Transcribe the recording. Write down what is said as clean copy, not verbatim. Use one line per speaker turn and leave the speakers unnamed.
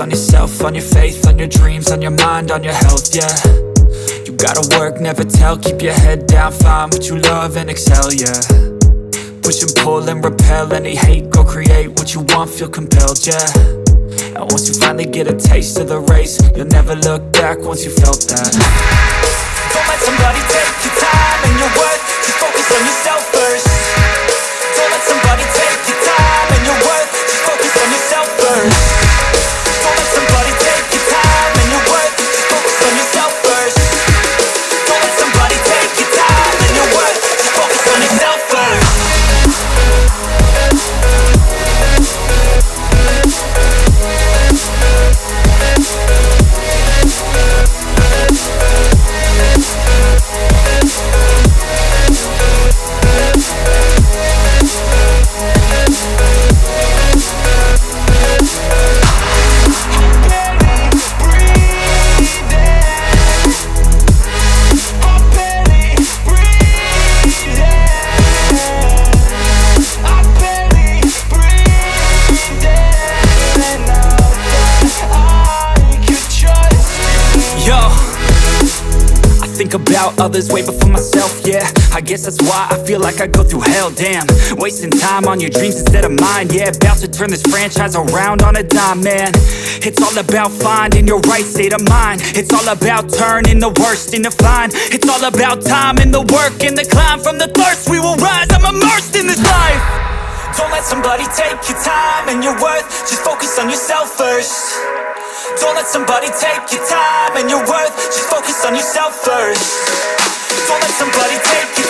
on yourself, on your faith, on your dreams, on your mind, on your health, yeah. You gotta work, never tell, keep your head down, find what you love and excel, yeah. Push and pull and repel any hate, go create what you want, feel compelled, yeah. And once you finally get a taste of the race, you'll never look back once you felt that. Don't let somebody take your time and your worth, just focus on yourself first. Don't let somebody take your time and your worth, just focus on yourself first. Don't let somebody take your time and your worth, just focus on yourself first. Don't let somebody take your time and your worth, just focus on yourself first. About others way before myself, yeah. I guess that's why I feel like I go through hell, damn. Wasting time on your dreams instead of mine, yeah. About to turn this franchise around on a dime, man. It's all about finding your right state of mind. It's all about turning the worst into fine. It's all about time and the work and the climb. From the thirst we will rise, I'm immersed in this life. Don't let somebody take your time and your worth, just focus on yourself first. Don't let somebody take your time and your worth, just focus on yourself first. Don't let somebody take